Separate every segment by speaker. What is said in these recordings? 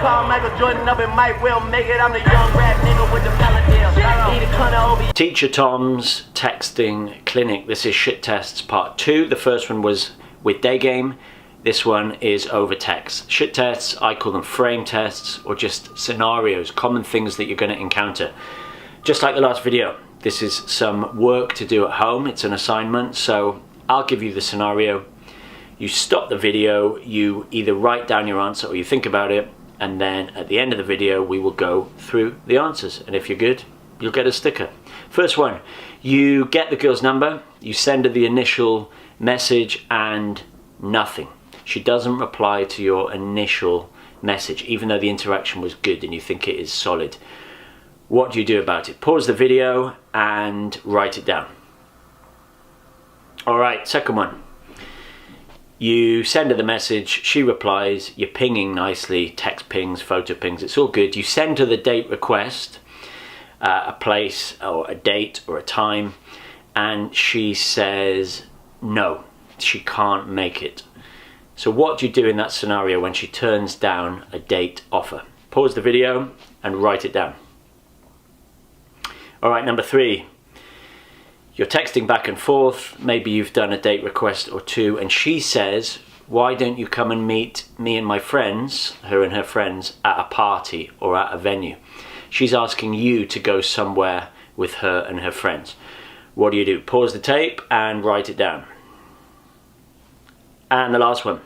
Speaker 1: call Michael Jordan up and Mike will make it. I'm the young rap nigga with the melody. Need a ton of OB.
Speaker 2: Teacher Tom's texting clinic. This is shit tests part 2. The first one was with day game. This one is over text. Shit tests, I call them frame tests, or just scenarios, common things that you're going to encounter. Just like the last video, this is some work to do at home. It's an assignment, so I'll give you the scenario. You stop the video, you either write down your answer or you think about it, and then at the end of the video we will go through the answers, and if you're good, you'll get a sticker. First one, you get the girl's number, you send her the initial message and nothing. She doesn't reply to your initial message, even though the interaction was good and you think it is solid. What do you do about it? Pause the video and write it down. Alright, second one. You send her the message, she replies, you're pinging nicely, text pings, photo pings, it's all good. You send her the date request, a place or a date or a time, and she says no, she can't make it. So what do you do in that scenario when she turns down a date offer? Pause the video and write it down. Alright, number 3. You're texting back and forth, maybe you've done a date request or 2, and she says, why don't you come and meet me and my friends, her and her friends, at a party or at a venue? She's asking you to go somewhere with her and her friends. What do you do? Pause the tape and write it down. And the last one.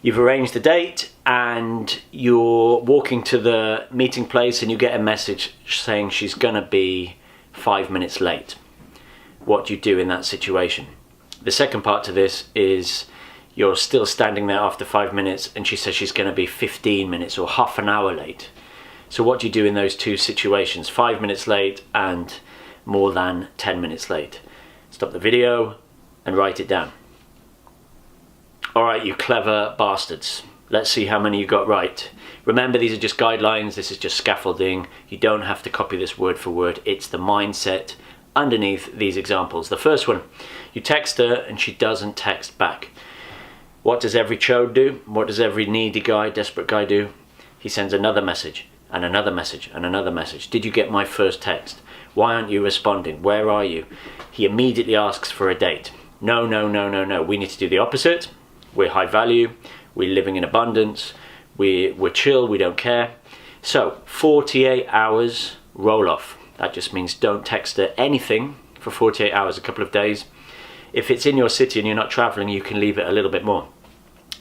Speaker 2: You've arranged the date and you're walking to the meeting place and you get a message saying she's gonna be 5 minutes late. What do you do in that situation? The second part to this is you're still standing there after 5 minutes and she says she's gonna be 15 minutes or half an hour late. So what do you do in those two situations? 5 minutes late and more than 10 minutes late. Stop the video and write it down. Alright, you clever bastards. Let's see how many you got right. Remember, these are just guidelines, this is just scaffolding. You don't have to copy this word for word. It's the mindset underneath these examples. The first one, you text her and she doesn't text back. What does every chode do? What does every needy guy, desperate guy do? He sends another message and another message and another message. Did you get my first text? Why aren't you responding? Where are you? He immediately asks for a date. No, no, no, no, no. We need to do the opposite. We're high value, we're living in abundance, we're chill, we don't care. So 48 hours roll off. That just means don't text her anything for 48 hours, a couple of days. If it's in your city and you're not traveling, you can leave it a little bit more.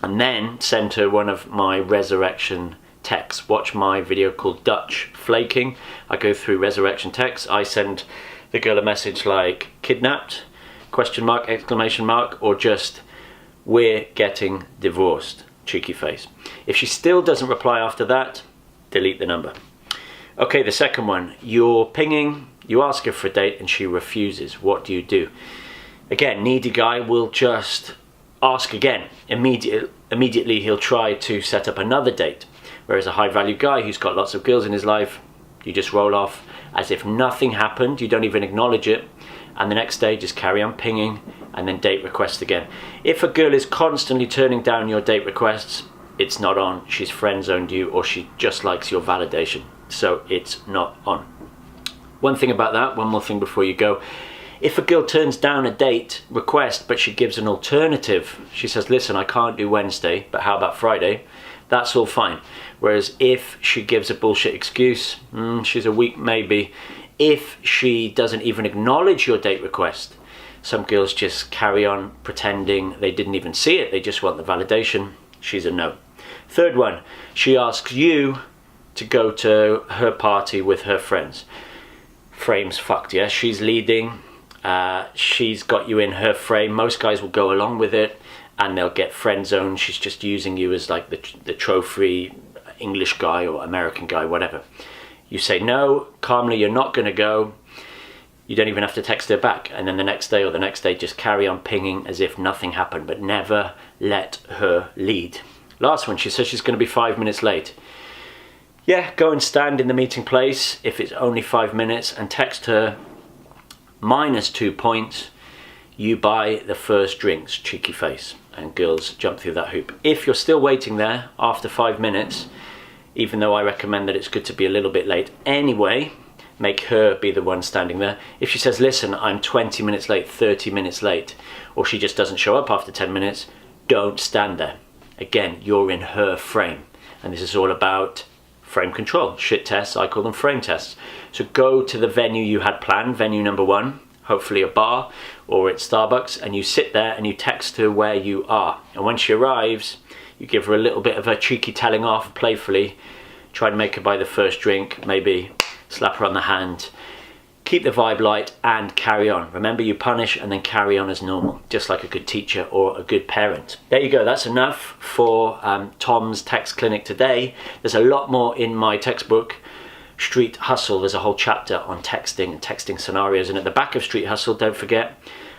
Speaker 2: And then send her one of my resurrection texts. Watch my video called Dutch Flaking. I go through resurrection texts. I send the girl a message like kidnapped, question mark, exclamation mark, or just we're getting divorced, cheeky face. If she still doesn't reply after that, delete the number. Okay, the second one, you're pinging, you ask her for a date and she refuses. What do you do? Again, needy guy will just ask again. Immediately he'll try to set up another date. Whereas a high value guy who's got lots of girls in his life, you just roll off as if nothing happened, you don't even acknowledge it, and the next day just carry on pinging and then date request again. If a girl is constantly turning down your date requests, it's not on. She's friend zoned you or she just likes your validation. So it's not on. One thing about that, one more thing before you go. If a girl turns down a date request but she gives an alternative, she says, listen, I can't do Wednesday, but how about Friday? That's all fine. Whereas if she gives a bullshit excuse, she's a week maybe. If she doesn't even acknowledge your date request, some girls just carry on pretending they didn't even see it, they just want the validation, she's a no. Third one, she asks you to go to her party with her friends. Frame's fucked, yeah? She's leading, she's got you in her frame. Most guys will go along with it and they'll get friend zoned. She's just using you as like the trophy English guy or American guy, whatever. You say no, calmly, you're not going to go. You don't even have to text her back. And then the next day or the next day, just carry on pinging as if nothing happened, but never let her lead. Last one, she says she's going to be 5 minutes late. Yeah, go and stand in the meeting place if it's only 5 minutes and text her -2 points. You buy the first drinks, cheeky face. and girls jump through that hoop. If you're still waiting there after 5 minutes, even though I recommend that it's good to be a little bit late anyway, make her be the one standing there. If she says, listen, I'm 20 minutes late, 30 minutes late, or she just doesn't show up after 10 minutes, don't stand there. Again, you're in her frame. And this is all about frame control. Shit tests, I call them frame tests. So go to the venue you had planned, venue number 1, hopefully a bar or at Starbucks, and you sit there and you text her where you are. And when she arrives, you give her a little bit of a cheeky telling off, playfully, try to make her buy the first drink, maybe slap her on the hand, keep the vibe light and carry on. Remember, you punish and then carry on as normal, just like a good teacher or a good parent. There you go, that's enough for Tom's text clinic today. There's a lot more in my textbook, Street Hustle. There's a whole chapter on texting and texting scenarios, and at the back of Street Hustle, don't forget,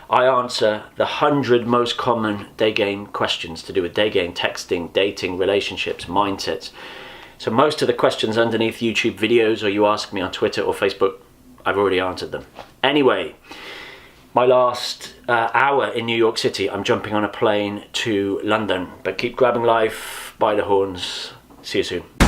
Speaker 2: I answer the 100 most common day game questions to do with day game, texting, dating, relationships, mindsets. So most of the questions underneath YouTube videos, or you ask me on Twitter or Facebook, I've already answered them. Anyway, my last hour in New York City, I'm jumping on a plane to London, but keep grabbing life by the horns. See you soon.